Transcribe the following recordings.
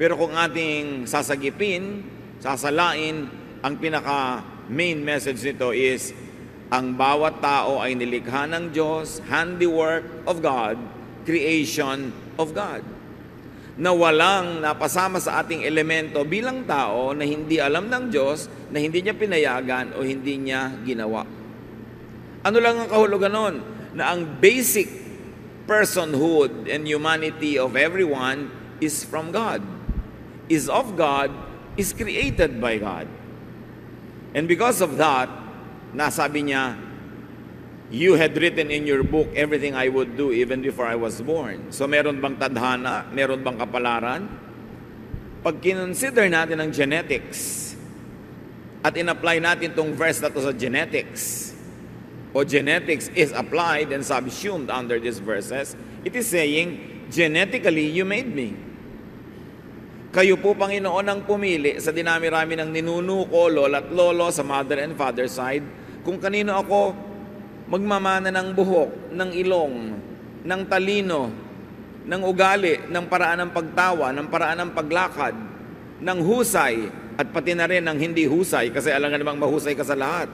Pero kung ating sasagipin, sasalain, ang pinaka main message nito is ang bawat tao ay nilikha ng Diyos, handiwork of God, creation of God, na walang napasama sa ating elemento bilang tao na hindi alam ng Diyos, na hindi niya pinayagan o hindi niya ginawa. Ano lang ang kahulugan nun? Na ang basic personhood and humanity of everyone is from God, is of God, is created by God. And because of that, nasabi niya, you had written in your book everything I would do even before I was born. So meron bang tadhana? Meron bang kapalaran? Pag kinonsider natin ang genetics at in-apply natin tong verse na to sa genetics, o genetics is applied and subsumed under these verses, it is saying, genetically, you made me. Kayo po, Panginoon, ang pumili sa dinami-rami ng ninuno ko, lola at lolo sa mother and father side, kung kanino ako magmamana ng buhok, ng ilong, ng talino, ng ugali, ng paraan ng pagtawa, ng paraan ng paglakad, ng husay, at pati na rin ng hindi husay, kasi alam nga namang mahusay ka sa lahat.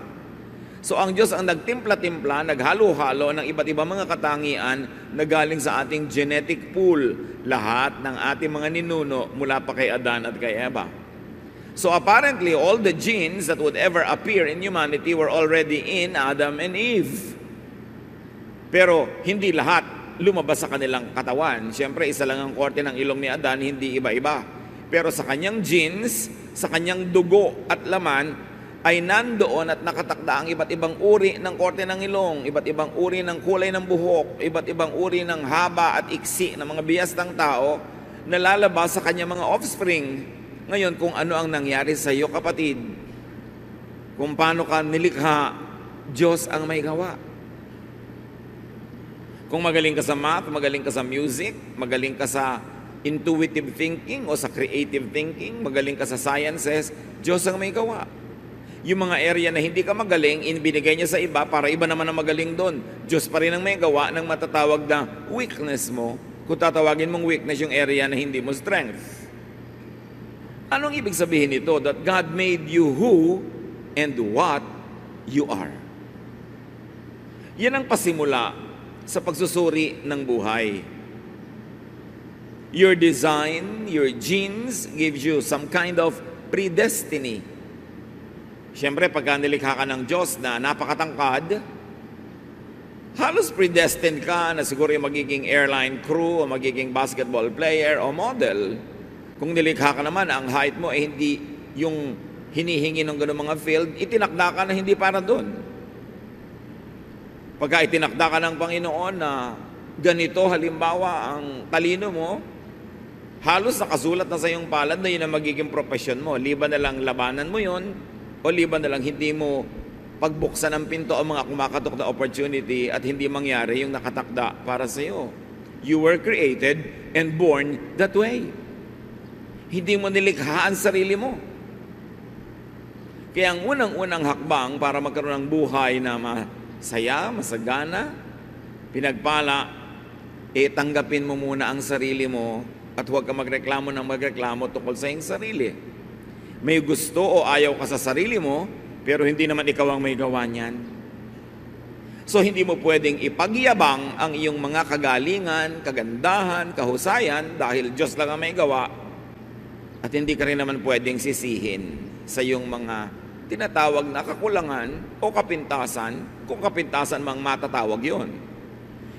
So ang Diyos ang nagtimpla-timpla, naghalo-halo ng iba't ibang mga katangian na galing sa ating genetic pool. Lahat ng ating mga ninuno mula pa kay Adan at kay Eva. So apparently, all the genes that would ever appear in humanity were already in Adam and Eve. Pero hindi lahat lumabas sa kanilang katawan. Siyempre, isa lang ang korte ng ilong ni Adan, hindi iba-iba. Pero sa kanyang genes, sa kanyang dugo at laman, ay nandoon at nakatakda ang iba't ibang uri ng korte ng ilong, iba't ibang uri ng kulay ng buhok, iba't ibang uri ng haba at iksi ng mga biyas ng tao na lalabas sa kanyang mga offspring. Ngayon, kung ano ang nangyari sa iyo, kapatid, kung paano ka nilikha, Diyos ang may gawa. Kung magaling ka sa math, magaling ka sa music, magaling ka sa intuitive thinking o sa creative thinking, magaling ka sa sciences, Diyos ang may gawa. Yung mga area na hindi ka magaling, binigay niya sa iba para iba naman ang magaling doon. Diyos pa rin ang may gawa ng matatawag na weakness mo, kung tatawagin mong weakness yung area na hindi mo strength. Anong ibig sabihin nito? That God made you who and what you are. Yan ang pasimula sa pagsusuri ng buhay. Your design, your genes gives you some kind of predestiny. Siyempre, pagka nilikha ka ng Diyos na napakatangkad, halos predestined ka na siguro yung magiging airline crew, o magiging basketball player, o model. Kung nilikha ka naman, ang height mo ay hindi yung hinihingi ng gano'ng mga field, itinakda ka na hindi para doon. Pagka itinakda ka ng Panginoon na ganito, halimbawa, ang talino mo, halos nakasulat na sa iyong palad na yun ang magiging profession mo. Liban na lang labanan mo yun, o liban na lang hindi mo pagbuksan ng pinto ang mga kumakatok na opportunity at hindi mangyari yung nakatakda para sa iyo. You were created and born that way. Hindi mo nilikha ang sarili mo. Kaya ang unang-unang hakbang para magkaroon ng buhay na masaya, masagana, pinagpala, tanggapin mo muna ang sarili mo at huwag ka magreklamo ng magreklamo tungkol sa iyong sarili. May gusto o ayaw ka sa sarili mo, pero hindi naman ikaw ang may gawa niyan. So hindi mo pwedeng ipagyabang ang iyong mga kagalingan, kagandahan, kahusayan dahil Diyos lang ang may gawa. At hindi ka rin naman pwedeng sisihin sa iyong mga tinatawag na kakulangan o kapintasan, kung kapintasan mang matatawag yon.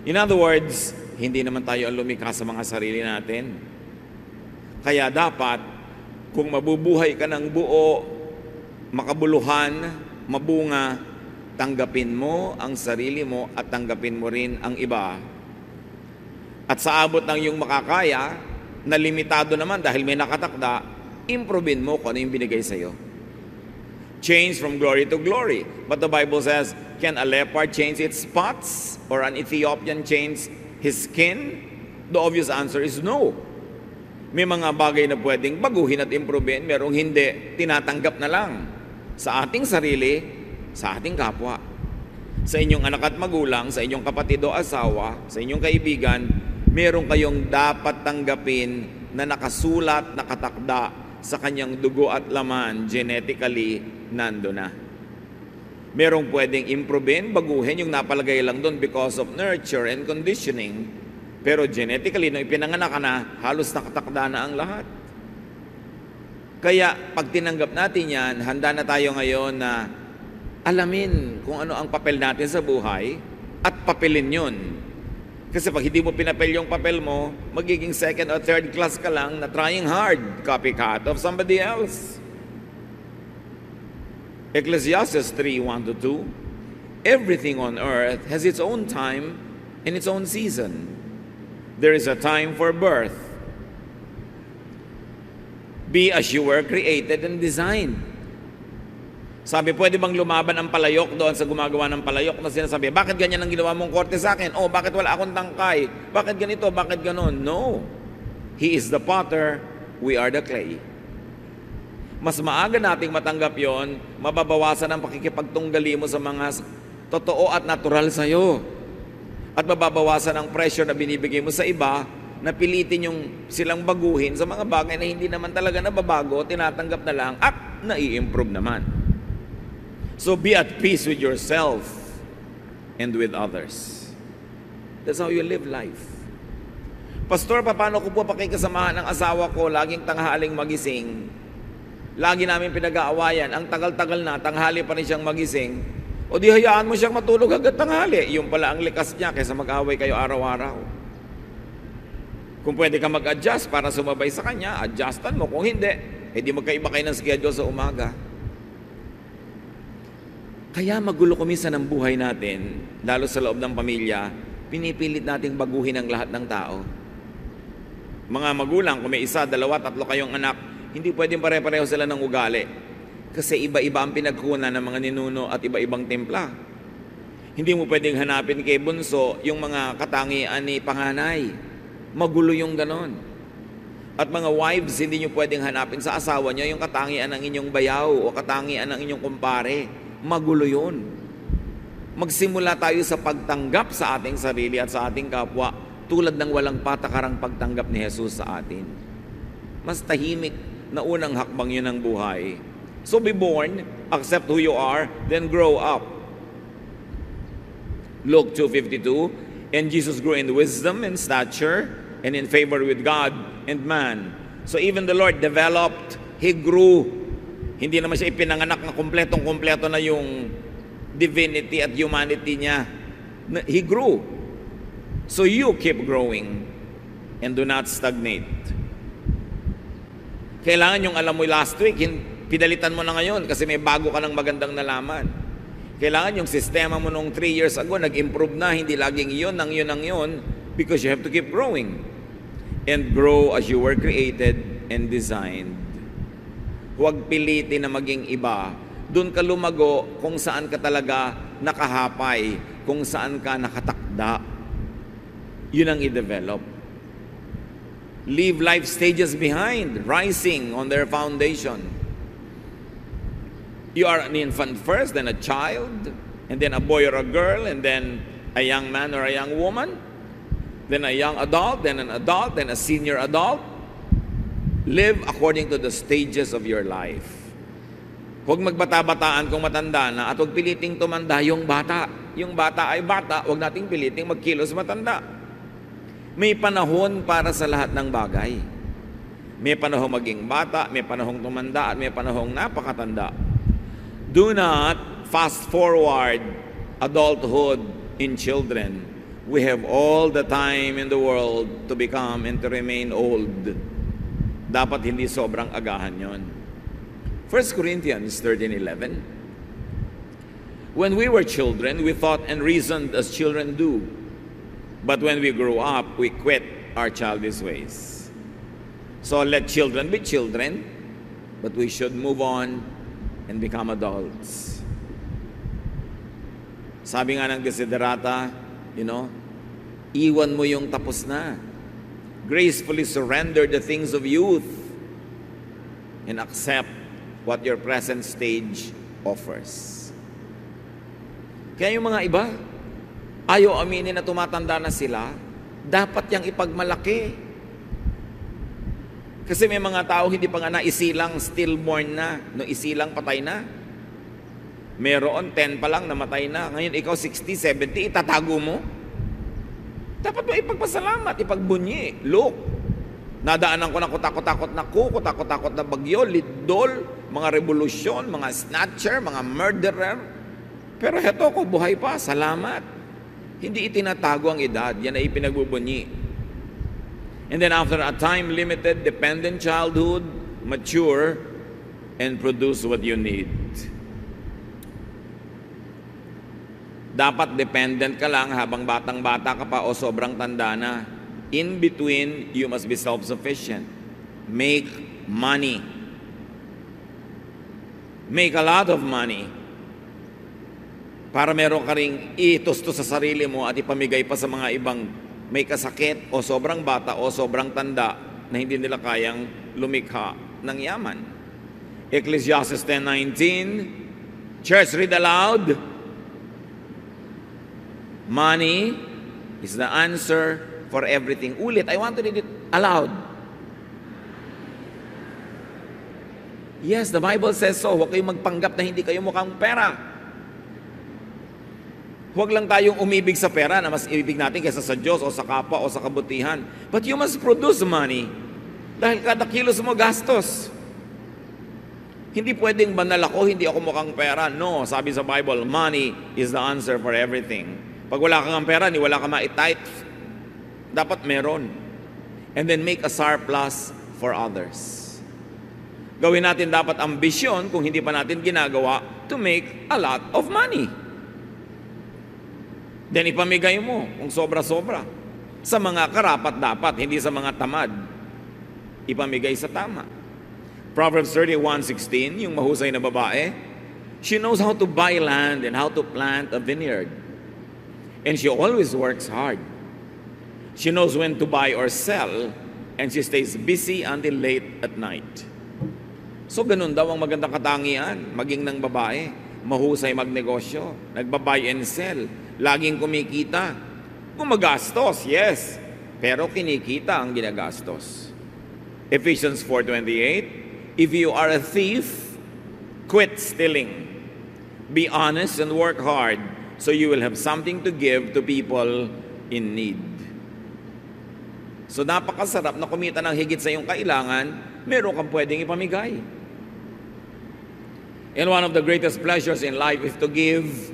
In other words, hindi naman tayo ang lumikha sa mga sarili natin. Kaya dapat, kung mabubuhay ka ng buo, makabuluhan, mabunga, tanggapin mo ang sarili mo at tanggapin mo rin ang iba. At sa abot ng iyong makakaya, na limitado naman dahil may nakatakda, improvein mo kung ano yung binigay sa iyo. Change from glory to glory. But the Bible says, can a leopard change its spots? Or an Ethiopian change his skin? The obvious answer is no. May mga bagay na pwedeng baguhin at improvein, merong hindi, tinatanggap na lang sa ating sarili, sa ating kapwa. Sa inyong anak at magulang, sa inyong kapatid o asawa, sa inyong kaibigan, meron kayong dapat tanggapin na nakasulat, nakatakda sa kanyang dugo at laman, genetically, nando na. Merong pwedeng improvein, baguhin yung napalagay lang doon because of nurture and conditioning. Pero genetically, nung ipinanganak ka na, halos nakatakda na ang lahat. Kaya pag tinanggap natin yan, handa na tayo ngayon na alamin kung ano ang papel natin sa buhay at papelin yun. Kasi pag hindi mo pinapel yung papel mo, magiging second or third class ka lang na trying hard, copycat of somebody else. Ecclesiastes 3:1-2, everything on earth has its own time and its own season. There is a time for birth. Be as you were created and designed. Sabi, pwede bang lumaban ang palayok doon sa gumagawa ng palayok na sinasabi, bakit ganyan ang ginawa mong korte sa akin? Oh, bakit wala akong tangkay? Bakit ganito? Bakit ganon? No. He is the potter, we are the clay. Mas maaga nating matanggap yon, mababawasan ang pakikipagtunggali mo sa mga totoo at natural sa'yo. At mababawasan ang pressure na binibigay mo sa iba na pilitin yung silang baguhin sa mga bagay na hindi naman talaga nababago, tinatanggap na lang at nai-improve naman. So be at peace with yourself and with others. That's how you live life. Pastor, paano ko po pakikasamahan ng asawa ko laging tanghaling magising? Lagi namin pinag-aawayan. Ang tagal-tagal na, tanghali pa rin siyang magising. O di hayaan mo siyang matulog hanggang tanghali. Yung pala ang likas niya kaysa mag-away kayo araw-araw. Kung pwede ka mag-adjust para sumabay sa kanya, adjustan mo. Kung hindi, di magkaiba kayo ng schedule sa umaga. Kaya magulo kuminsan ang buhay natin, lalo sa loob ng pamilya, pinipilit nating baguhin ang lahat ng tao. Mga magulang, kung may isa, dalawa, tatlo kayong anak, hindi pwedeng pare-pareho sila ng ugali. Kasi iba-iba ang pinagkunan ng mga ninuno at iba-ibang timpla. Hindi mo pwedeng hanapin kay bunso yung mga katangian ni panganay. Magulo yung ganon. At mga wives, hindi nyo pwedeng hanapin sa asawa nyo yung katangian ng inyong bayaw o katangian ng inyong kumpare. Magulo yun. Magsimula tayo sa pagtanggap sa ating sarili at sa ating kapwa tulad ng walang patakarang pagtanggap ni Jesus sa atin. Mas tahimik na unang hakbang yun ng buhay. So be born, accept who you are, then grow up. Luke 2:52, and Jesus grew in wisdom and stature and in favor with God and man. So even the Lord developed, He grew. Hindi naman siya ipinanganak na kumpletong-kumpleto na yung divinity at humanity niya. He grew. So you keep growing and do not stagnate. Kailangan yung alam mo last week, pinalitan mo na ngayon kasi may bago ka ng magandang nalaman. Kailangan yung sistema mo nung 3 years ago, nag-improve na, hindi laging yun, because you have to keep growing. And grow as you were created and designed. Huwag pilitin na maging iba. Doon ka lumago kung saan ka talaga nakahapay, kung saan ka nakatakda. Yun ang i-develop. Leave life stages behind, rising on their foundation. You are an infant first, then a child, and then a boy or a girl, and then a young man or a young woman, then a young adult, then an adult, then a senior adult. Live according to the stages of your life. Huwag magbata-bataan kung matanda na at huwag piliting tumanda yung bata. Yung bata ay bata, huwag nating piliting magkilos matanda. May panahon para sa lahat ng bagay. May panahong maging bata, may panahong tumanda, at may panahong napakatanda. Do not fast forward adulthood in children. We have all the time in the world to become and to remain old. Dapat hindi sobrang agahan yon. 1 Corinthians 13:11. When we were children, we thought and reasoned as children do. But when we grew up, we quit our childish ways. So let children be children, but we should move on and become adults. Sabi nga ng desiderata, iwan mo yung tapos na. Gracefully surrender the things of youth and accept what your present stage offers. Kaya yung mga iba, ayaw aminin na tumatanda na sila, dapat yang ipagmalaki. Kasi may mga tao hindi pa nga naisilang, stillborn na. No, isilang patay na. Meron, 10 pa lang namatay na. Ngayon ikaw 60, 70, itatago mo. Dapat mo ipagpasalamat, ipagbunyi. Look, nadaanan ko na kutakot-takot na kutakot-takot na bagyo, lidol, mga revolusyon, mga snatcher, mga murderer. Pero heto ko, buhay pa, salamat. Hindi itinatago ang edad, yan ay ipinagbubunyi. And then after a time-limited, dependent childhood, mature, and produce what you need. Dapat dependent ka lang habang batang-bata ka pa o sobrang tanda na. In between, you must be self-sufficient. Make money. Make a lot of money. Para meron ka ring itusto sa sarili mo at ipamigay pa sa mga ibang may kasakit o sobrang bata o sobrang tanda na hindi nila kayang lumikha ng yaman. Ecclesiastes 10:19. Church, read aloud. Money is the answer for everything. Ulit, I want to read it aloud. Yes, the Bible says so. Huwag kayong magpanggap na hindi kayo mukhang pera. Huwag lang tayong umibig sa pera na mas ibig natin kaysa sa Diyos o sa kapwa o sa kabutihan. But you must produce money. Dahil kada kilos mo gastos. Hindi pwedeng banal ako, hindi ako mukhang pera. No, sabi sa Bible, money is the answer for everything. Pag wala kang pera, ni wala ka ma-tithe, dapat meron. And then make a surplus for others. Gawin natin dapat ambisyon kung hindi pa natin ginagawa to make a lot of money. Then ipamigay mo kung sobra-sobra. Sa mga karapat-dapat, hindi sa mga tamad. Ipamigay sa tama. Proverbs 31:16, yung mahusay na babae, she knows how to buy land and how to plant a vineyard. And she always works hard. She knows when to buy or sell, and she stays busy until late at night. So ganun daw ang magandang katangian, maging ng babae. Mahusay magnegosyo, nagba-buy and sell, laging kumikita. Gumagastos, yes, pero kinikita ang ginagastos. Ephesians 4:28, if you are a thief, quit stealing. Be honest and work hard so you will have something to give to people in need. So napakasarap na kumita ng higit sa iyong kailangan, meron kang pwedeng ipamigay. And one of the greatest pleasures in life is to give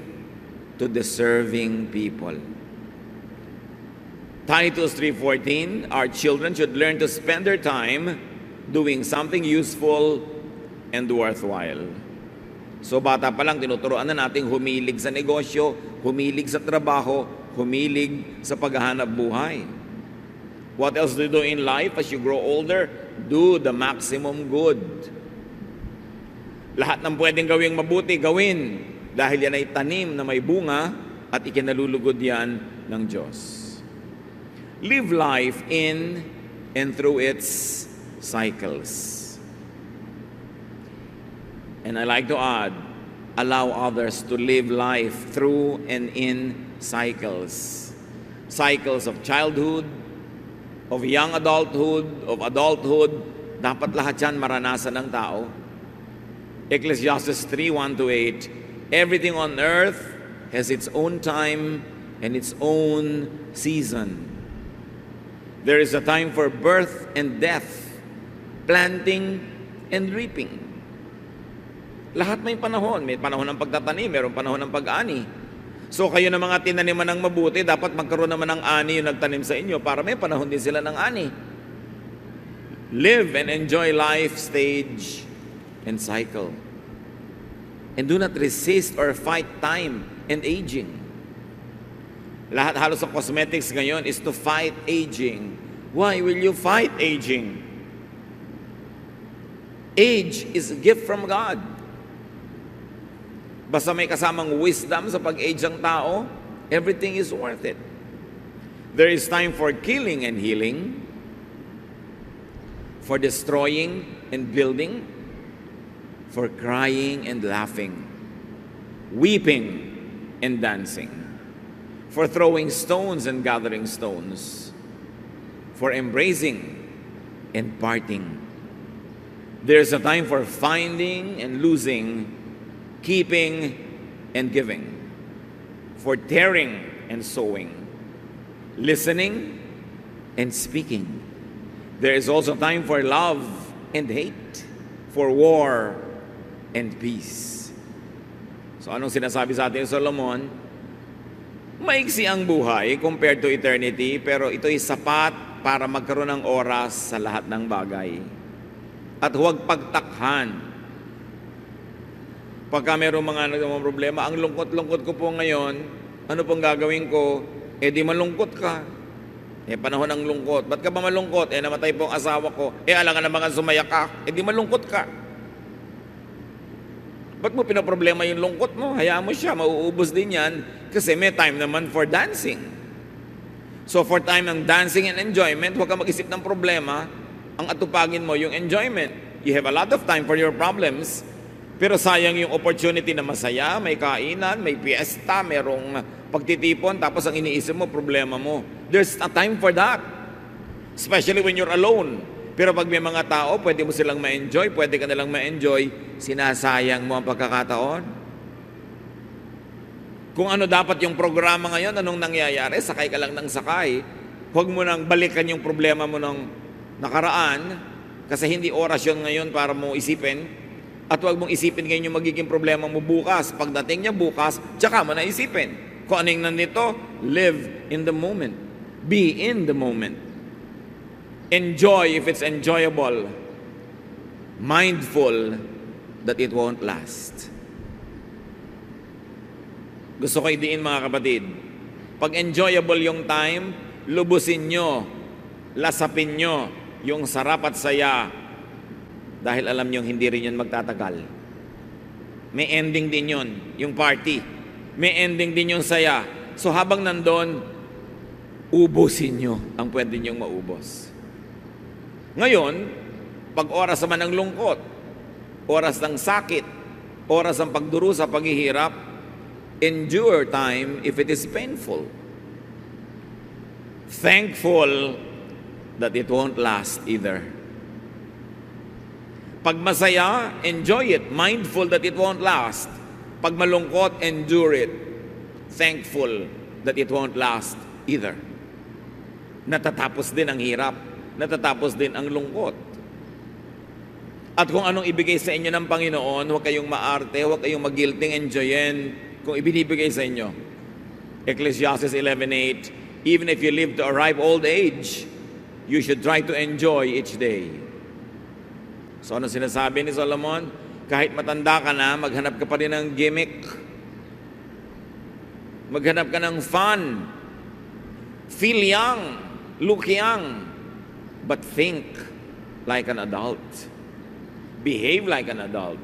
to deserving people. Titus 3:14, our children should learn to spend their time doing something useful and worthwhile. So bata pa lang, tinuturuan na natin humilig sa negosyo, humilig sa trabaho, humilig sa paghahanap buhay. What else do you do in life as you grow older? Do the maximum good. Lahat ng pwedeng gawing mabuti, gawin. Dahil yan ay tanim na may bunga at ikinalulugod yan ng Diyos. Live life in and through its cycles. And I like to add, allow others to live life through and in cycles. Cycles of childhood, of young adulthood, of adulthood. Dapat lahat yan maranasan ng tao. Ecclesiastes 3:1-8, everything on earth has its own time and its own season. There is a time for birth and death, planting and reaping. Lahat may panahon. May panahon ng pagtatanim, mayroong panahon ng pag-ani. So kayo na mga tinaniman ng mabuti, dapat magkaroon naman ng ani yung nagtanim sa inyo para may panahon din sila ng ani. Live and enjoy life stage and cycle. And do not resist or fight time and aging. Lahat halos sa cosmetics ngayon is to fight aging. Why will you fight aging? Age is a gift from God. Basta may kasamang wisdom sa pag-age ng tao, everything is worth it. There is time for killing and healing, for destroying and building, for crying and laughing, weeping and dancing, for throwing stones and gathering stones, for embracing and parting. There's a time for finding and losing, keeping and giving, for tearing and sowing, listening and speaking. There is also time for love and hate, for war and peace. So anong sinasabi sa atin Solomon? Maiksi ang buhay compared to eternity, pero ito'y sapat para magkaroon ng oras sa lahat ng bagay. At huwag pagtakhan. Pagka mayroong mga problema, ang lungkot-lungkot ko po ngayon, ano pong gagawin ko? Di malungkot ka. Panahon ng lungkot. Ba't ka ba malungkot? Namatay po ang asawa ko. Alangan na mga sumaya ka. Di malungkot ka. Ba't mo pinaproblema yung lungkot mo? Hayaan mo siya, mauubos din yan. Kasi may time naman for dancing. So for time ng dancing and enjoyment, huwag ka mag-isip ng problema. Ang atupagin mo yung enjoyment. You have a lot of time for your problems, pero sayang yung opportunity na masaya, may kainan, may fiesta, merong pagtitipon, tapos ang iniisip mo, problema mo. There's a time for that. Especially when you're alone. Pero pag may mga tao, pwede mo silang ma-enjoy, pwede ka nilang ma-enjoy, sinasayang mo ang pagkakataon. Kung ano dapat yung programa ngayon, anong nangyayari, sakay ka lang ng sakay. Huwag mo nang balikan yung problema mo ng nakaraan, kasi hindi oras yun ngayon para mo isipin, at huwag mong isipin ngayon yung magiging problema mo bukas. Pagdating niya bukas, tsaka mo na isipin. Kung anong nandito, live in the moment. Be in the moment. Enjoy if it's enjoyable. Mindful that it won't last. Gusto ko idiin mga kapatid, pag enjoyable yung time, lubusin nyo, lasapin nyo yung sarap at saya, dahil alam nyo hindi rin yun magtatagal. May ending din yun, yung party. May ending din yung saya. So habang nandun, ubusin nyo ang pwede nyong maubos. Ngayon, pag oras naman ng lungkot, oras ng sakit, oras ng pagdurusa, paghihirap, endure time if it is painful. Thankful that it won't last either. Pag masaya, enjoy it. Mindful that it won't last. Pag malungkot, endure it. Thankful that it won't last either. Natatapos din ang hirap. Natatapos din ang lungkot. At kung anong ibigay sa inyo ng Panginoon, huwag kayong maarte, huwag kayong mag-guilting enjoyin kung ibinibigay sa inyo. Ecclesiastes 11:8, even if you live to a ripe old age, you should try to enjoy each day. So ano sinasabi ni Solomon? Kahit matanda ka na, maghanap ka pa rin ng gimmick. Maghanap ka ng fun. Feel young, look young, but think like an adult. Behave like an adult,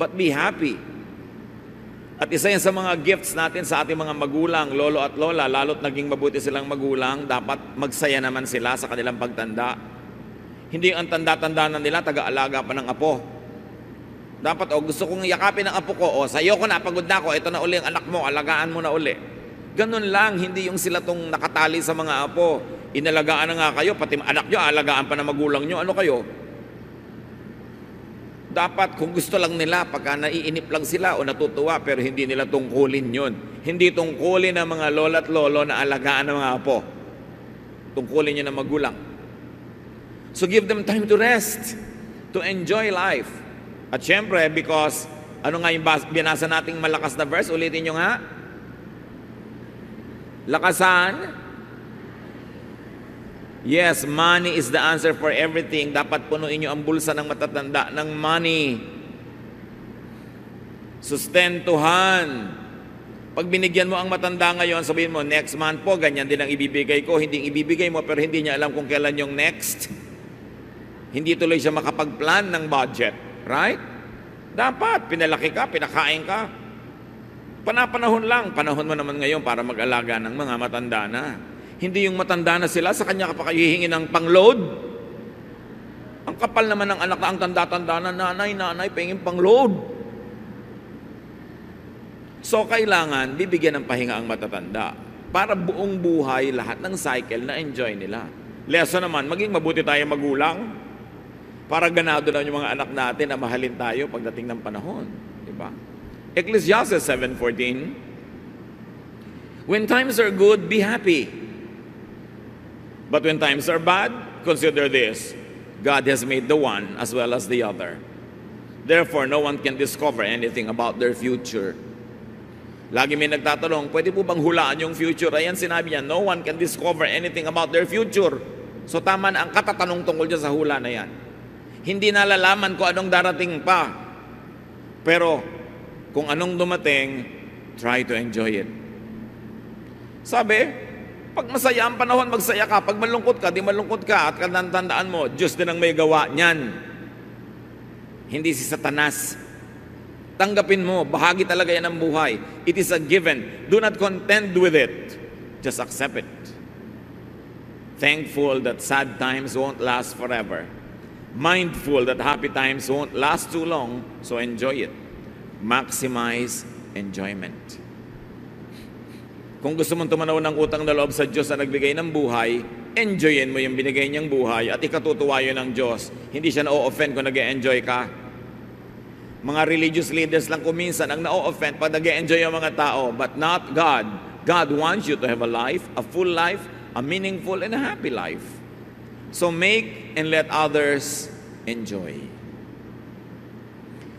but be happy. At isa yan sa mga gifts natin sa ating mga magulang, lolo at lola, lalo't naging mabuti silang magulang, dapat magsaya naman sila sa kanilang pagtanda. Hindi ang tanda-tanda na nila, taga-alaga pa ng apo. Dapat, gusto kong yakapin ng apo ko, sa'yo ko na, pagod na ako, ito na uli ang anak mo, alagaan mo na uli. Ganun lang, hindi yung sila tong nakatali sa mga apo. Inalagaan na nga kayo, pati anak nyo, alagaan pa ng magulang nyo, ano kayo? Dapat kung gusto lang nila, pagka naiinip lang sila o natutuwa, pero hindi nila tungkulin yun. Hindi tungkulin ng mga lola at lolo na alagaan ng mga apo. Tungkulin nyo ng magulang. So give them time to rest, to enjoy life. At syempre, because, ano nga yung binasa nating malakas na verse? Ulitin nyo nga. Lakasan. Yes, money is the answer for everything. Dapat punuin nyo ang bulsa ng matatanda ng money. Sustentuhan. Pag binigyan mo ang matanda ngayon, sabihin mo, next month po, ganyan din ang ibibigay ko. Hindi ibibigay mo, pero hindi niya alam kung kailan yung next. Hindi tuloy siya makapag-plan ng budget. Right? Dapat, pinalaki ka, pinakain ka. Panapanahon lang. Panahon mo naman ngayon para mag-alaga ng mga matanda na. Hindi yung matanda na sila, sa kanya ka pa hihingi ng pang-load. Ang kapal naman ng anak na ang tanda-tanda na, nanay, pahingin pang-load. So, kailangan bibigyan ng pahinga ang matatanda para buong buhay, lahat ng cycle na enjoy nila. Lesson naman, maging mabuti tayo magulang. Para ganado na yung mga anak natin na mahalin tayo pagdating ng panahon. Diba? Ecclesiastes 7:14, when times are good, be happy. But when times are bad, consider this: God has made the one as well as the other. Therefore, no one can discover anything about their future. Lagi may nagtatanong, pwede po bang hulaan yung future? Ayan, sinabi niya, no one can discover anything about their future. So tama na ang katatanong tungkol dyan sa hula na yan. Hindi nalalaman kung anong darating pa. Pero kung anong dumating, try to enjoy it. Sabi, pag masaya ang panahon, magsaya ka. Pag malungkot ka, di malungkot ka. At tandaan mo, Diyos din ang may gawa niyan. Hindi si Satanas. Tanggapin mo, bahagi talaga yan ng buhay. It is a given. Do not contend with it. Just accept it. Thankful that sad times won't last forever. Mindful that happy times won't last too long, so enjoy it. Maximize enjoyment. Kung gusto mong tumanaw ng utang na loob sa Diyos na nagbigay ng buhay, enjoyin mo yung binigay niyang buhay at ikatutuwa yun ng Diyos. Hindi siya na-o-offend kung nag-e-enjoy ka. Mga religious leaders lang kuminsan ang na-o-offend pag nag-e-enjoy yung mga tao, but not God. God wants you to have a life, a full life, a meaningful and a happy life. So make and let others enjoy.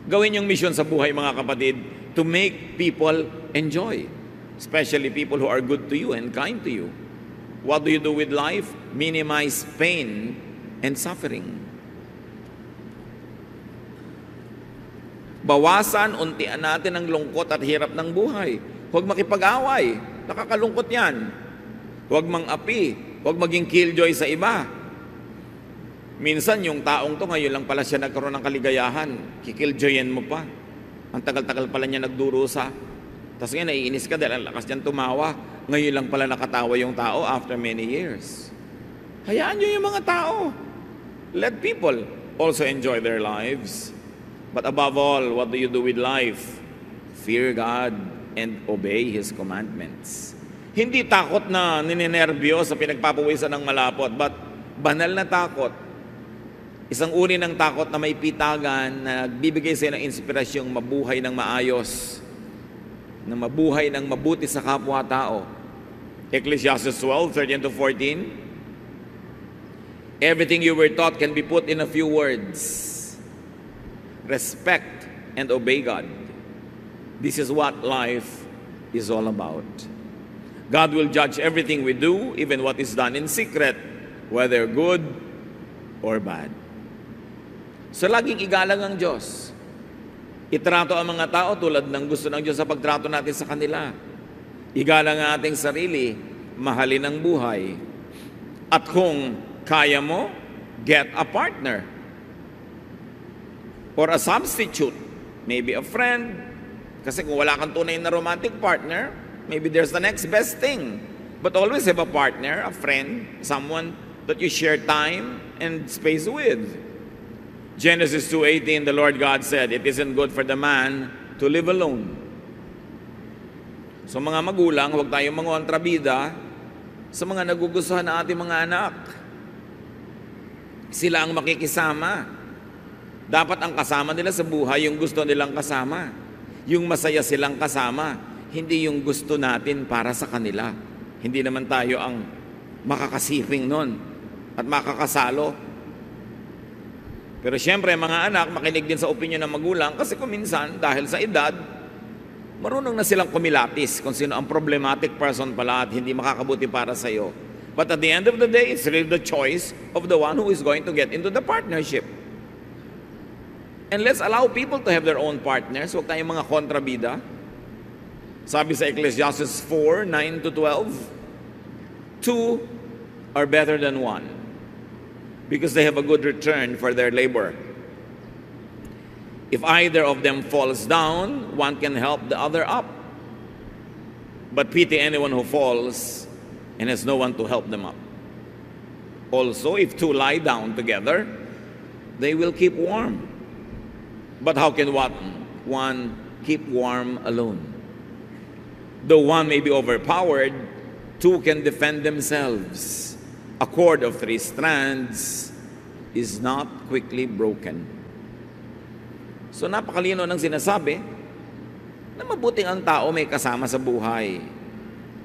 Gawin yung mission sa buhay, mga kapatid, to make people enjoy. Especially people who are good to you and kind to you. What do you do with life? Minimize pain and suffering. Bawasan, untian natin ang lungkot at hirap ng buhay. Huwag makipag-away. Nakakalungkot yan. Huwag mang-api. Huwag maging killjoy sa iba. Minsan, yung taong to, ngayon lang pala siya nagkaroon ng kaligayahan. Kikilljoyin mo pa. Ang tagal-tagal pala niya nagdurusa. Tapos ngayon, naiinis ka dahil ang lakas niyan tumawa. Ngayon lang pala nakatawa yung tao after many years. Hayaan nyo yung mga tao. Let people also enjoy their lives. But above all, what do you do with life? Fear God and obey His commandments. Hindi takot na ninenervyo sa pinagpapawisan ng malapot, but banal na takot. Isang uri ng takot na may pitagan na nagbibigay sa iyo ng inspirasyong mabuhay ng maayos, na mabuhay ng mabuti sa kapwa-tao. Ecclesiastes 12:13-14, everything you were taught can be put in a few words. Respect and obey God. This is what life is all about. God will judge everything we do, even what is done in secret, whether good or bad. So laging igalang ang Diyos. Itrato ang mga tao tulad ng gusto ng Diyos sa pagtrato natin sa kanila. Igalang ang ating sarili, mahalin ang buhay. At kung kaya mo, get a partner. Or a substitute. Maybe a friend. Kasi kung wala kang tunay na romantic partner, maybe there's the next best thing. But always have a partner, a friend, someone that you share time and space with. Genesis 2:18, the Lord God said, it isn't good for the man to live alone. So mga magulang, huwag tayong mangontrabida sa mga nagugustuhan ng ating mga anak. Sila ang makikisama. Dapat ang kasama nila sa buhay, yung gusto nilang kasama. Yung masaya silang kasama. Hindi yung gusto natin para sa kanila. Hindi naman tayo ang makakasiping nun at makakasalo. Pero siyempre, mga anak, makinig din sa opinion ng magulang kasi kung minsan, dahil sa edad, marunong na silang kumilatis kung sino ang problematic person pala at hindi makakabuti para sa iyo. But at the end of the day, it's really the choice of the one who is going to get into the partnership. And let's allow people to have their own partners. Huwag tayong mga kontrabida. Sabi sa Ecclesiastes 4:9-12, 2 are better than 1 because they have a good return for their labor. If either of them falls down, one can help the other up. But pity anyone who falls and has no one to help them up. Also, if two lie down together, they will keep warm. But how can one keep warm alone? Though one may be overpowered, two can defend themselves. A cord of 3 strands is not quickly broken. So napakalino ng sinasabi na mabuting ang tao may kasama sa buhay.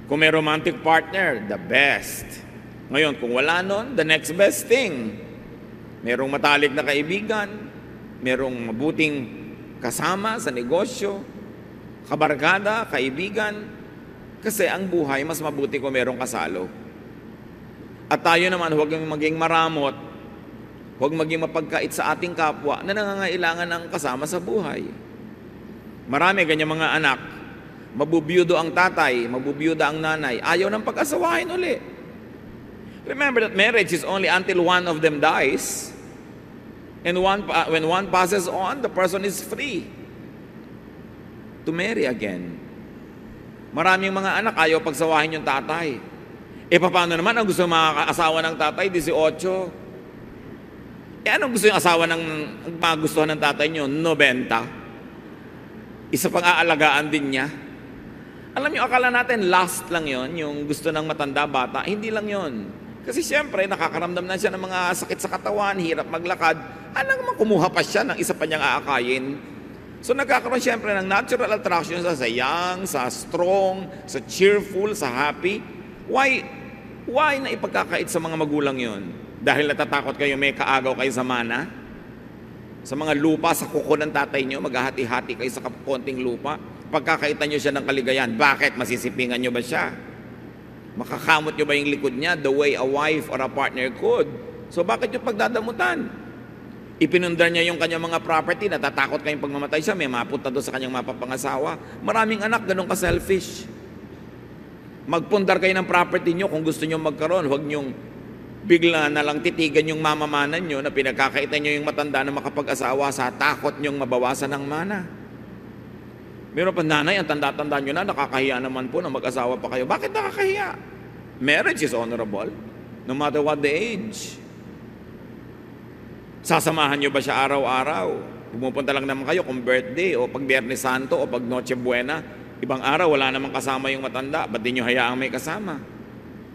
Kung may romantic partner, the best. Ngayon, kung wala nun, the next best thing. Merong matalik na kaibigan, merong mabuting kasama sa negosyo, kabarkada, kaibigan, kasi ang buhay mas mabuti kung merong kasalo. At tayo naman, huwag maging maramot, huwag maging mapagkait sa ating kapwa na nangangailangan ng kasama sa buhay. Marami ganyan mga anak, mabubiyudo ang tatay, mabubiyuda ang nanay, ayaw ng pag-asawahin uli. Remember that marriage is only until one of them dies. And when one passes on, the person is free to marry again. Maraming mga anak ayaw pagsawahin yung tatay. E paano naman ang gusto mga asawa ng tatay? 18. Anong gusto yung asawa ng magustuhan ng tatay nyo? 90. Isa pang aalagaan din niya. Alam niyo, akala natin last lang yon, yung gusto ng matanda bata. Hindi lang yon. Kasi siyempre, nakakaramdam na siya ng mga sakit sa katawan, hirap maglakad. Alam naman, kumuha pa siya ng isa pa niyang aakayin. So nagkakaroon siyempre ng natural attraction sa young, sa strong, sa cheerful, sa happy. Why na ipagkakait sa mga magulang yon? Dahil natatakot kayo may kaagaw kayo sa mana? Sa mga lupa, sa kuko ng tatay nyo, maghahati-hati kayo sa konting lupa. Pagkakaitan nyo siya ng kaligayan, bakit? Masisipingan nyo ba siya? Makakamot nyo ba yung likod niya the way a wife or a partner could? So bakit yung pagdadamutan? Ipinundar niya yung kanyang mga property, natatakot kayong pagmamatay siya, may mapunta doon sa kanyang mapapangasawa. Maraming anak, ganun ka-selfish. Magpundar kayo ng property nyo kung gusto nyo magkaroon. Huwag nyong bigla na lang titigan yung mamamanan nyo na pinagkakaitan nyo yung matanda na makapag-asawa sa takot nyong mabawasan ng mana. Meron pa, nanay, ang tanda-tanda nyo na, nakakahiya naman po na mag-asawa pa kayo. Bakit nakakahiya? Marriage is honorable, no matter what the age. Sasamahan nyo ba siya araw-araw? Pumupunta lang naman kayo kung birthday, o pag Biyernes Santo, o pag Noche Buena. Ibang araw, wala namang kasama yung matanda. Ba't di nyo hayaang may kasama?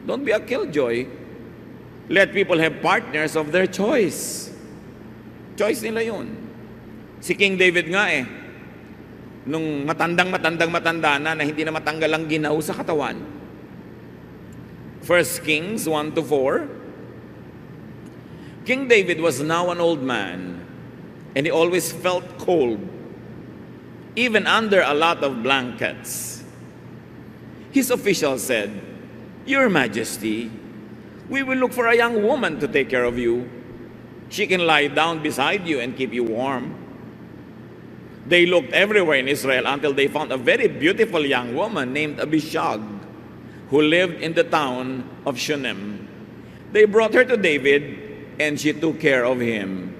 Don't be a killjoy. Let people have partners of their choice. Choice nila yun. Si King David nga nung matanda na hindi na matanggal ang ginaw sa katawan. 1 Kings 1-4. King David was now an old man, and he always felt cold, even under a lot of blankets. His officials said, "Your Majesty, we will look for a young woman to take care of you. She can lie down beside you and keep you warm." They looked everywhere in Israel until they found a very beautiful young woman named Abishag, who lived in the town of Shunem. They brought her to David, and she took care of him.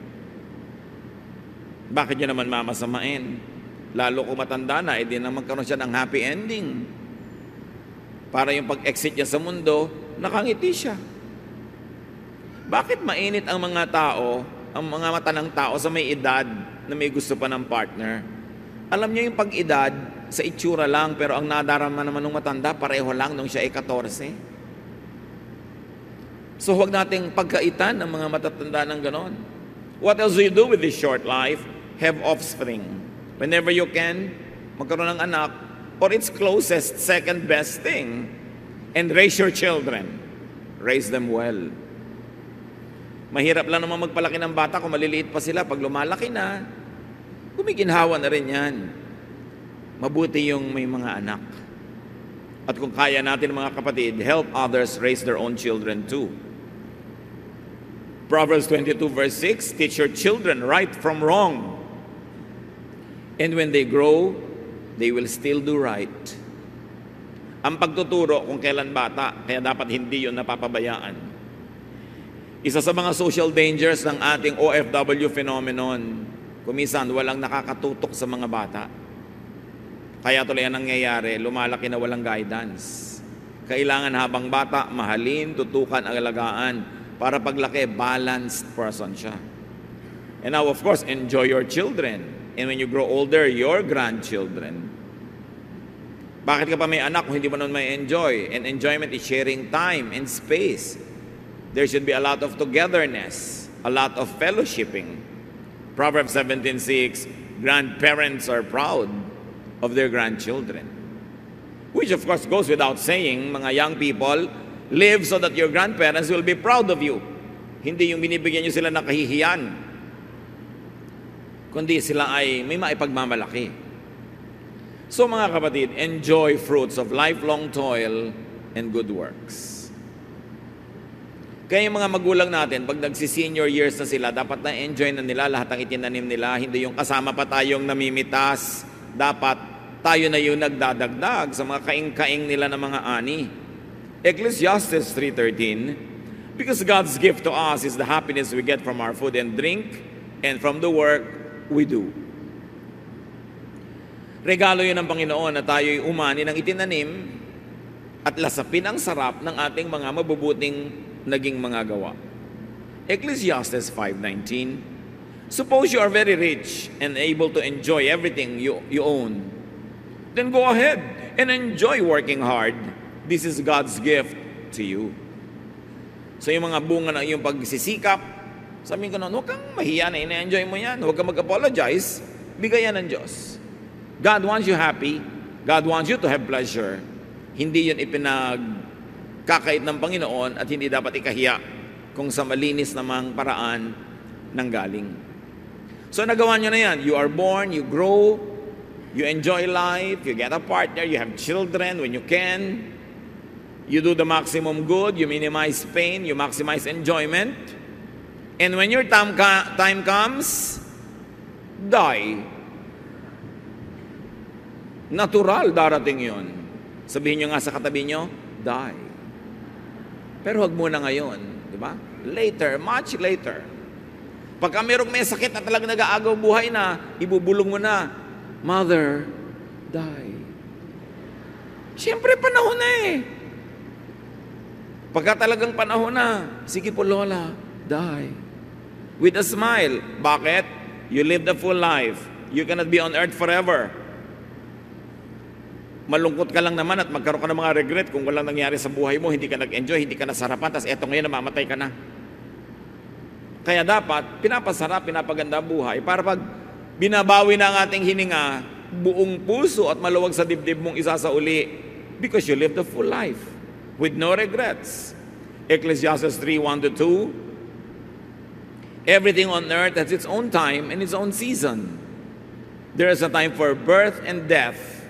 Bakit niya naman mamasamain? Lalo kung matanda na, hindi na magkaroon siya ng happy ending. Para yung pag-exit niya sa mundo, nakangiti siya. Bakit mainit ang mga tao, ang mga mata ng tao sa may edad na may gusto pa ng partner? Alam niyo yung pag-edad, sa itsura lang, pero ang nadarama naman ng matanda, pareho lang nung siya ay 14. So huwag nating pagkaitan ng mga matatanda ng ganon. What else do you do with this short life? Have offspring. Whenever you can, magkaroon ng anak, or its closest, second best thing, and raise your children. Raise them well. Mahirap lang naman magpalaki ng bata kung maliliit pa sila. Pag lumalaki na, gumiginhawa na rin yan. Mabuti yung may mga anak. At kung kaya natin mga kapatid, help others raise their own children too. Proverbs 22 verse 6, teach your children right from wrong. And when they grow, they will still do right. Ang pagtuturo kung kailan bata, kaya dapat hindi yun napapabayaan. Isa sa mga social dangers ng ating OFW phenomenon, kumisan walang nakakatutok sa mga bata. Kaya tuloy ang nangyayari, lumalaki na walang guidance. Kailangan habang bata, mahalin, tutukan, alagaan, para paglaki, balanced person siya. And now, of course, enjoy your children. And when you grow older, your grandchildren. Bakit ka pa may anak kung hindi mo nun may enjoy? And enjoyment is sharing time and space. There should be a lot of togetherness. a lot of fellowshipping. Proverbs 17:6, grandparents are proud of their grandchildren. Which of course goes without saying, mga young people, live so that your grandparents will be proud of you. Hindi yung binibigyan nyo sila ng kahihiyan, kundi sila ay may maipagmamalaki. So mga kapatid, enjoy fruits of lifelong toil and good works. Kaya yung mga magulang natin, pag nagsi-senior years na sila, dapat na-enjoy na nila lahat ng itinanim nila. Hindi yung kasama pa tayong namimitas. Dapat tayo na yung nagdadagdag sa mga kaing-kaing nila ng mga ani. Ecclesiastes 3:13, because God's gift to us is the happiness we get from our food and drink and from the work we do. Regalo yun ng Panginoon na tayo'y umani ng itinanim at lasapin ang sarap ng ating mga mabubuting naging mga gawa. Ecclesiastes 5:19, suppose you are very rich and able to enjoy everything you own. Then go ahead and enjoy working hard. This is God's gift to you. So yung mga bunga ng iyong pagsisikap, sabihin ko noon, huwag kang mahiya na ina-enjoy mo yan. Huwag kang mag-apologize. Bigayan ng Diyos. God wants you happy. God wants you to have pleasure. Hindi yun ipinagkakait ng Panginoon at hindi dapat ikahiya kung sa malinis namang paraan ng galing. So nagawa nyo na yan. You are born, you grow, you enjoy life, you get a partner, you have children when you can. You do the maximum good, you minimize pain, you maximize enjoyment. And when your time comes, die. Natural darating yun. Sabihin nyo nga sa katabi nyo, die. Pero huwag muna ngayon, di ba? Later, much later. Pagka merong may sakit na talagang nag-aagaw buhay na, ibubulong mo na, Mother, die. Siyempre, panahon na eh. Pagka talagang panahon na, sige po Lola, die. With a smile. Bakit? You lived a full life. You cannot be on earth forever. Malungkot ka lang naman at magkaroon ka ng mga regret kung walang nangyari sa buhay mo, hindi ka nag-enjoy, hindi ka nasarapan, tapos eto ngayon namamatay ka na. Kaya dapat, pinapasarap, pinapaganda buhay para pag binabawi na ang ating hininga, buong puso at maluwag sa dibdib mong isasauli because you lived a full life with no regrets. Ecclesiastes 3:1-2, everything on earth has its own time and its own season. There is a time for birth and death,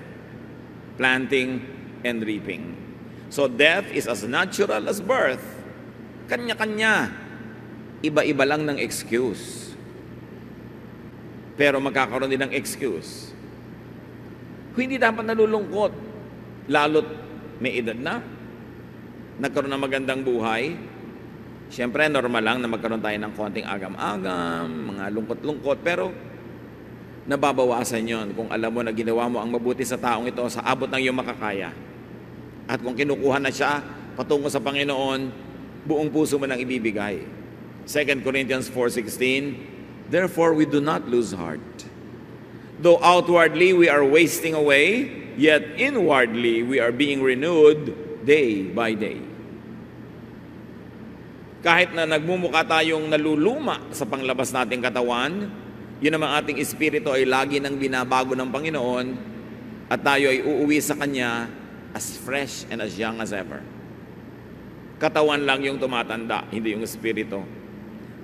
planting and reaping. So death is as natural as birth. Kanya-kanya. Iba-iba lang ng excuse. Pero magkakaroon din ng excuse. Hindi dapat nalulungkot. Lalo't may edad na. Nagkaroon ng magandang buhay. Siyempre, normal lang na magkaroon tayo ng konting agam-agam, mga lungkot-lungkot. Pero nababawasan yon kung alam mo na ginawa mo ang mabuti sa taong ito sa abot ng iyong makakaya. At kung kinukuha na siya patungo sa Panginoon, buong puso mo nang ibibigay. 2 Corinthians 4:16, therefore we do not lose heart. Though outwardly we are wasting away, yet inwardly we are being renewed day by day. Kahit na nagmumukha tayong naluluma sa panglabas nating katawan, yun naman ating espiritu ay lagi nang binabago ng Panginoon at tayo ay uuwi sa Kanya as fresh and as young as ever. Katawan lang yung tumatanda, hindi yung espiritu.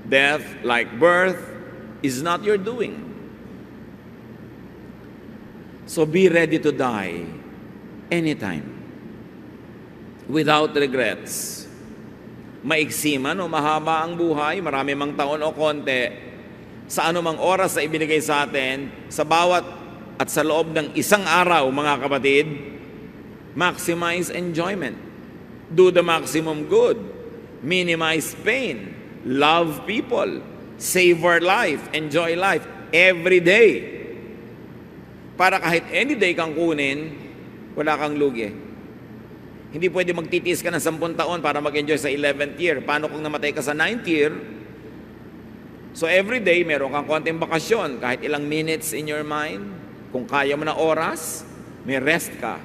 Death, like birth, is not your doing. So be ready to die anytime, without regrets. Maiksi man o mahaba ang buhay, marami mang taon o konti, sa anumang oras na ibinigay sa atin, sa bawat at sa loob ng isang araw, mga kapatid, maximize enjoyment. Do the maximum good. Minimize pain. Love people. Savor life. Enjoy life. Every day. Para kahit any day kang kunin, wala kang lugi. Hindi pwede magtitiis ka ng 10 taon para mag-enjoy sa 11th year. Paano kung namatay ka sa 9th year? So every day, meron kang konting bakasyon. Kahit ilang minutes in your mind. Kung kaya mo na oras, may rest ka.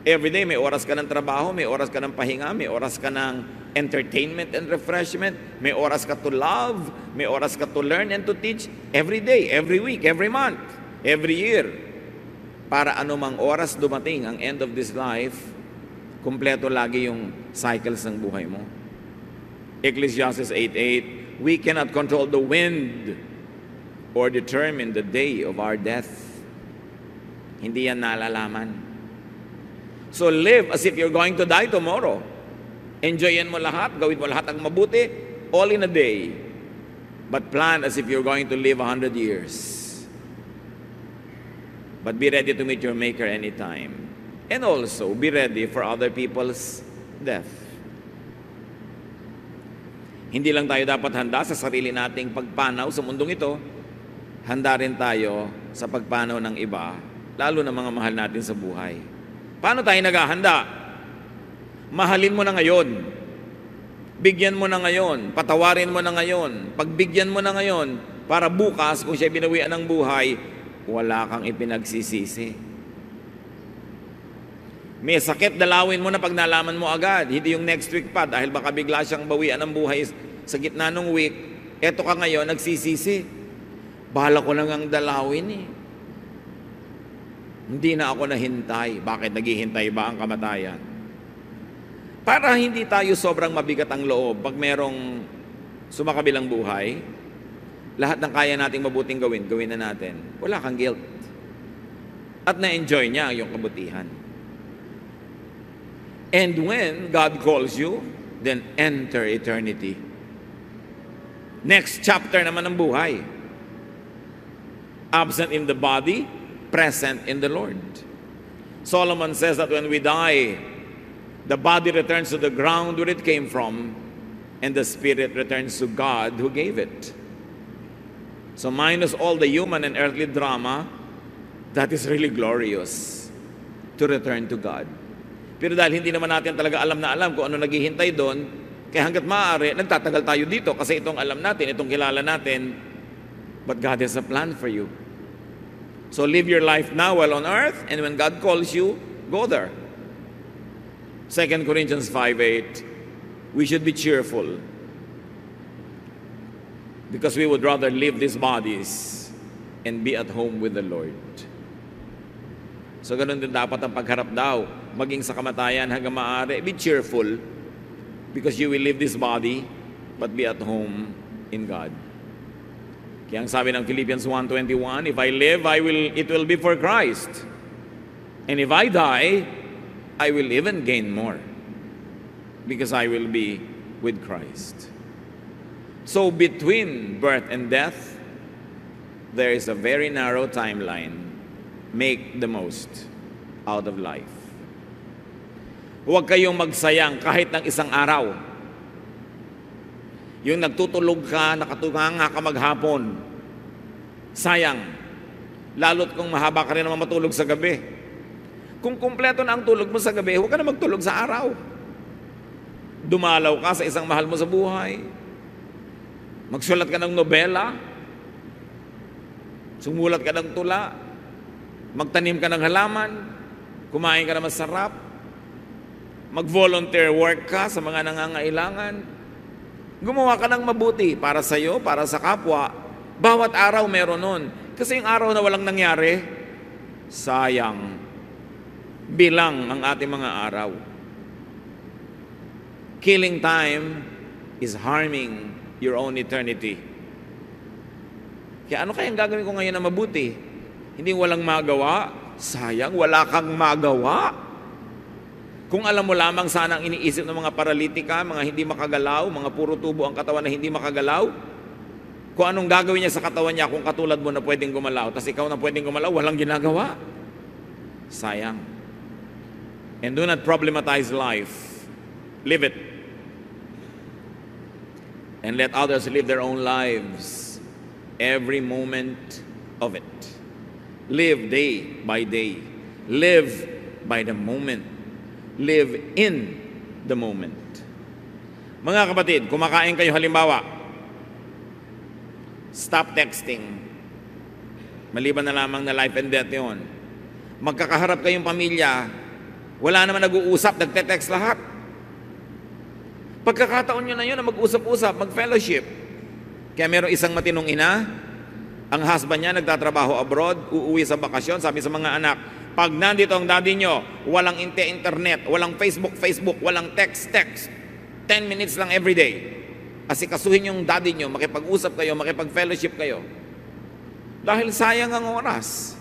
Every day, may oras ka ng trabaho, may oras ka ng pahinga, may oras ka ng entertainment and refreshment. May oras ka to love, may oras ka to learn and to teach every day, every week, every month, every year. Para anumang oras dumating ang end of this life, kumpleto lagi yung cycles ng buhay mo. Ecclesiastes 8:8, we cannot control the wind or determine the day of our death. Hindi yan nalalaman. So live as if you're going to die tomorrow. Enjoyin mo lahat, gawin mo lahat ang mabuti, all in a day. But plan as if you're going to live 100 years. But be ready to meet your Maker anytime. And also, be ready for other people's death. Hindi lang tayo dapat handa sa sarili nating pagpanaw sa mundong ito, handa rin tayo sa pagpanaw ng iba, lalo na mga mahal natin sa buhay. Paano tayo naghahanda? Mahalin mo na ngayon. Bigyan mo na ngayon. Patawarin mo na ngayon. Pagbigyan mo na ngayon, para bukas, kung siya binawian ng buhay, wala kang ipinagsisisi. May sakit, dalawin mo na pag nalaman mo agad. Hindi yung next week pa, dahil baka bigla siyang bawian ng buhay sa gitna ng week. Eto ka ngayon, nagsisisi. Bahala ko lang ang dalawin eh. Hindi na ako nahintay. Bakit naghihintay ba ang kamatayan? Para hindi tayo sobrang mabigat ang loob pag merong sumakabilang buhay, lahat ng kaya nating mabuting gawin, gawin na natin. Wala kang guilt. At na-enjoy niya ang iyong kabutihan. And when God calls you, then enter eternity. Next chapter naman ng buhay. Absent in the body, present in the Lord. Solomon says that when we die, the body returns to the ground where it came from, and the spirit returns to God who gave it. So minus all the human and earthly drama, that is really glorious to return to God. Pero dahil hindi naman natin talaga alam na alam kung ano naghihintay doon, kaya hanggat maaari, nagtatagal tayo dito kasi itong alam natin, itong kilala natin, but God has a plan for you. So live your life now while on earth, and when God calls you, go there. 2 Corinthians 5:8, we should be cheerful because we would rather leave these bodies and be at home with the Lord. So ganun din dapat ang pagharap daw, maging sa kamatayan hanggang maaari, be cheerful because you will leave this body but be at home in God. Kaya ang sabi ng Philippians 1:21, if I live, it will be for Christ. And if I die, I will even gain more because I will be with Christ. So between birth and death, there is a very narrow timeline. Make the most out of life. Huwag kayong magsayang kahit ng isang araw. Yung nagtutulog ka, nakatunganga ka maghapon, sayang. Lalo't kung mahaba ka rin naman matulog sa gabi. Kung kumpleto na ang tulog mo sa gabi, huwag ka na magtulog sa araw. Dumalaw ka sa isang mahal mo sa buhay. Magsulat ka ng nobela. Sumulat ka ng tula. Magtanim ka ng halaman. Kumain ka na masarap. Mag-volunteer work ka sa mga nangangailangan. Gumawa ka ng mabuti para sa iyo, para sa kapwa. Bawat araw meron nun. Kasi yung araw na walang nangyari, sayang. Bilang ang ating mga araw. Killing time is harming your own eternity. Kaya ano kayang gagawin ko ngayon na mabuti? Hindi walang magawa? Sayang, wala kang magawa. Kung alam mo lamang sana ang iniisip ng mga paralitika, mga hindi makagalaw, mga puro tubo ang katawan na hindi makagalaw, kung anong gagawin niya sa katawan niya kung katulad mo na pwedeng gumalaw, tas ikaw na pwedeng gumalaw, walang ginagawa. Sayang. And do not problematize life. Live it. And let others live their own lives. Every moment of it. Live day by day. Live by the moment. Live in the moment. Mga kapatid, kumakain kayo halimbawa, stop texting. Maliban na lamang na life and death yun. Magkakaharap kayong pamilya, wala naman nag-uusap, nagte-text lahat. Pagkakataon nyo na yun na mag-usap-usap, mag-fellowship. Kaya merong isang matinong ina, ang husband niya nagtatrabaho abroad, uuwi sa bakasyon, sabi sa mga anak, pag nandito ang daddy nyo, walang internet, walang Facebook, walang text. 10 minutes lang every day. Asikasuhin yung daddy nyo, makipag-usap kayo, makipag-fellowship kayo. Dahil sayang ang oras.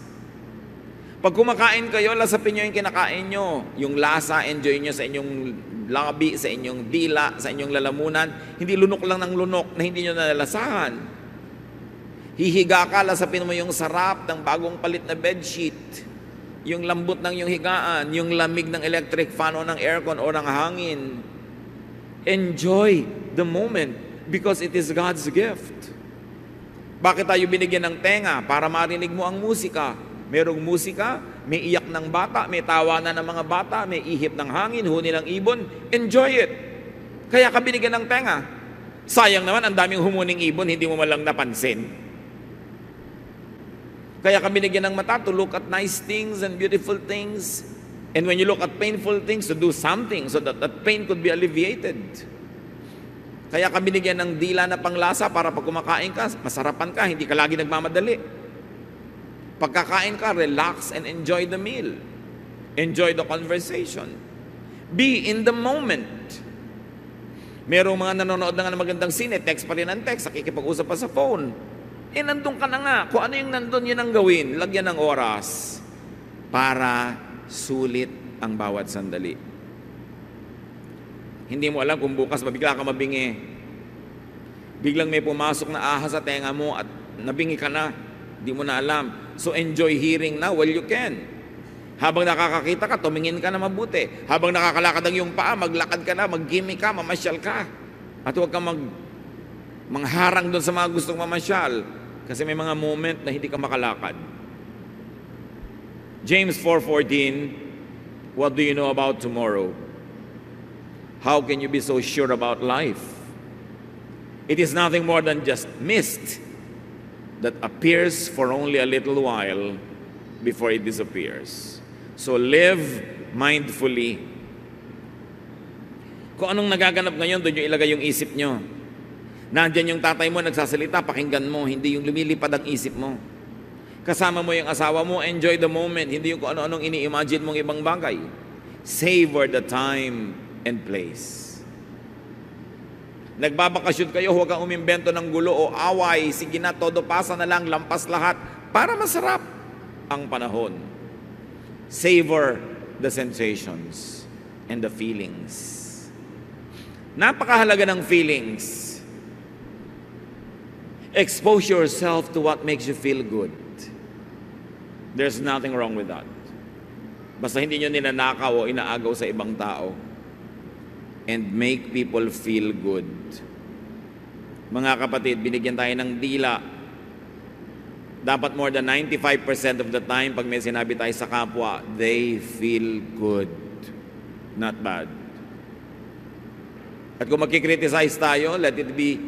Pag kumakain kayo, lasapin nyo yung kinakain nyo. Yung lasa, enjoy nyo sa inyong labi, sa inyong dila, sa inyong lalamunan. Hindi lunok lang ng lunok na hindi nyo nalalasahan. Hihiga ka, lasapin mo yung sarap ng bagong palit na bedsheet. Yung lambot ng yung higaan, yung lamig ng electric fan o ng aircon o ng hangin. Enjoy the moment because it is God's gift. Bakit tayo binigyan ng tenga? Para marinig mo ang musika. Merong musika, may iyak ng bata, may tawanan ng mga bata, may ihip ng hangin, huni ng ibon. Enjoy it. Kaya ka binigyan ng tenga. Sayang naman, ang daming humuning ibon, hindi mo malang napansin. Kaya ka binigyan ng mata to look at nice things and beautiful things. And when you look at painful things, to do something so that that pain could be alleviated. Kaya ka binigyan ng dila na panglasa para pag kumakain ka, masarapan ka, hindi ka lagi nagmamadali. Pagkakain ka, relax and enjoy the meal. Enjoy the conversation. Be in the moment. Merong mga nanonood na nga ng magandang sine, text pa rin ang text, nakikipag-usap pa sa phone. Nandun ka na nga. Kung ano yung nandun, yun ang gawin. Lagyan ng oras para sulit ang bawat sandali. Hindi mo alam kung bukas mabigla ka mabingi. Biglang may pumasok na ahas sa tenga mo at nabingi ka na. Hindi mo na alam. So enjoy hearing now while you can. Habang nakakakita ka, tumingin ka na mabuti. Habang nakakalakad ang iyong paa, maglakad ka na, mag-gimme ka, mamasyal ka. At huwag kang mangharang doon sa mga gustong mamasyal. Kasi may mga moment na hindi ka makalakad. James 4:14, what do you know about tomorrow? How can you be so sure about life? It is nothing more than just mist that appears for only a little while before it disappears. So live mindfully. Kung anong nagaganap ngayon, doon yung ilagay yung isip nyo. Nandiyan yung tatay mo nagsasalita, pakinggan mo, hindi yung lumilipad ang isip mo. Kasama mo yung asawa mo, enjoy the moment, hindi yung kung ano-anong ini-imagine mong ibang bagay. Savor the time and place. Nagbabakasyon kayo, huwag kang umimbento ng gulo o away. Sige na, todo pasa na lang, lampas lahat para masarap ang panahon. Savor the sensations and the feelings. Napakahalaga ng feelings. Expose yourself to what makes you feel good. There's nothing wrong with that. Basta hindi nyo ninanakaw o inaagaw sa ibang tao. And make people feel good. Mga kapatid, binigyan tayo ng dila. Dapat more than 95% of the time, pag may sinabi tayo sa kapwa, they feel good, not bad. At kung magkikriticize tayo, let it be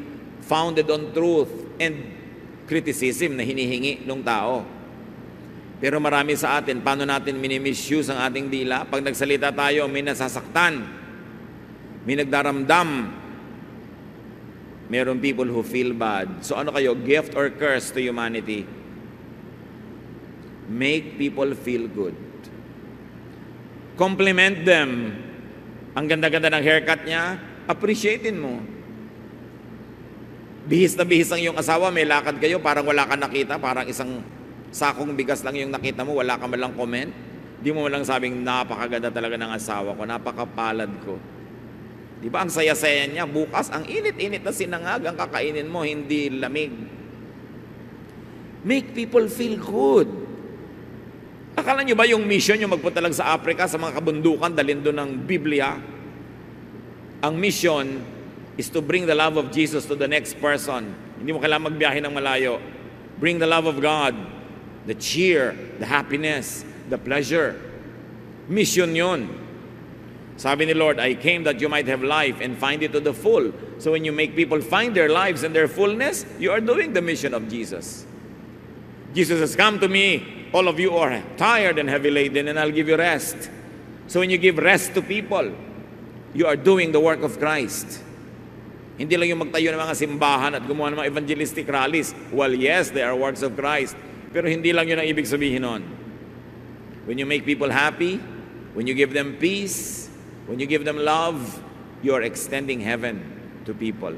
founded on truth and criticism na hinihingi ng tao. Pero marami sa atin, paano natin minimisuse ang ating dila? Pag nagsalita tayo, may nasasaktan, may nagdaramdam. Meron people who feel bad. So ano kayo, gift or curse to humanity? Make people feel good. Compliment them. Ang ganda-ganda ng haircut niya, appreciatein mo. Bihis na bihis ang iyong asawa, may lakad kayo, parang wala ka nakita, parang isang sakong bigas lang yung nakita mo, wala ka malang comment. Di mo malang sabing, napakaganda talaga ng asawa ko, napakapalad ko. Di ba ang saya-saya niya? Bukas, ang init-init na sinangag ang kakainin mo, hindi lamig. Make people feel good. Akala niyo ba yung mission yung magpunta lang sa Africa, sa mga kabundukan, dalhin doon ng Biblia? Ang mission is to bring the love of Jesus to the next person. Hindi mo kailangan magbiyahe ng malayo. Bring the love of God, the cheer, the happiness, the pleasure. Mission yun. Sabi ni Lord, I came that you might have life and find it to the full. So when you make people find their lives and their fullness, you are doing the mission of Jesus. Jesus has come to me, all of you are tired and heavy laden, and I'll give you rest. So when you give rest to people, you are doing the work of Christ. Hindi lang yung magtayo ng mga simbahan at gumawa ng mga evangelistic rallies. Well, yes, they are works of Christ. Pero hindi lang yun ang ibig sabihin nun. When you make people happy, when you give them peace, when you give them love, you are extending heaven to people.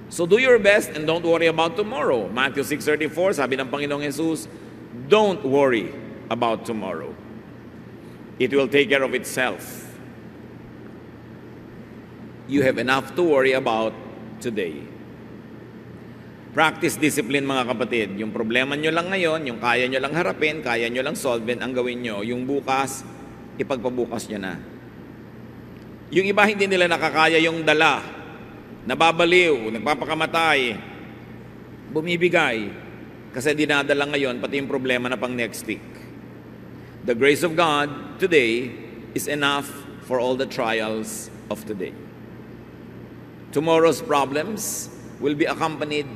So do your best and don't worry about tomorrow. Matthew 6:34, sabi ng Panginoong Jesus, don't worry about tomorrow. It will take care of itself. You have enough to worry about today. Practice discipline, mga kapatid. Yung problema nyo lang ngayon, yung kaya nyo lang harapin, kaya nyo lang solve, ang gawin nyo. Yung bukas, ipagpabukas nyo na. Yung iba hindi nila nakakaya yung dala, nababaliw, nagpapakamatay, bumibigay, kasi dinadala ngayon pati yung problema na pang next week. The grace of God today is enough for all the trials of today. Tomorrow's problems will be accompanied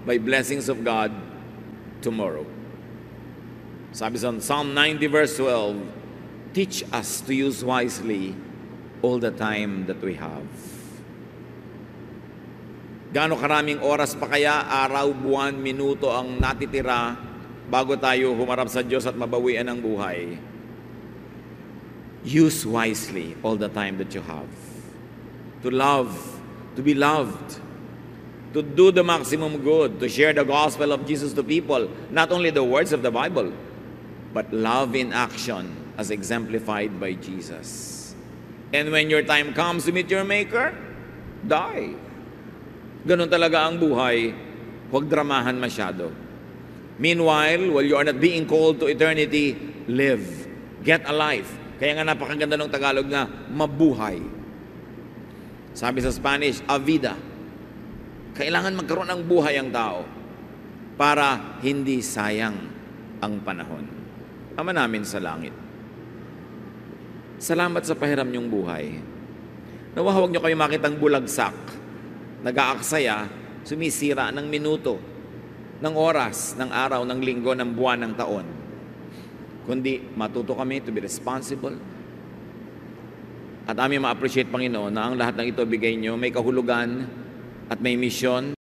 by blessings of God tomorrow. Sabi sa Psalm 90 verse 12, teach us to use wisely all the time that we have. Gaano karaming oras pa kaya, araw, buwan, minuto ang natitira bago tayo humarap sa Diyos at mabawian ang buhay? Use wisely all the time that you have. To love, to be loved, to do the maximum good, to share the gospel of Jesus to people, not only the words of the Bible, but love in action as exemplified by Jesus. And when your time comes to meet your Maker, die. Ganun talaga ang buhay. Huwag dramahan masyado. Meanwhile, while you are not being called to eternity, live. Get a life. Kaya nga napakaganda ng Tagalog na mabuhay. Sabi sa Spanish, a vida. Kailangan magkaroon ng buhay ang tao para hindi sayang ang panahon. Ama namin sa langit, salamat sa pahiram niyong buhay. Nawa huwag niyo kayo makitang bulagsak, nag-aaksaya, sumisira ng minuto, ng oras, ng araw, ng linggo, ng buwan, ng taon. Kundi matuto kami to be responsible. At aming ma-appreciate, Panginoon, na ang lahat ng ito bigay niyo may kahulugan at may misyon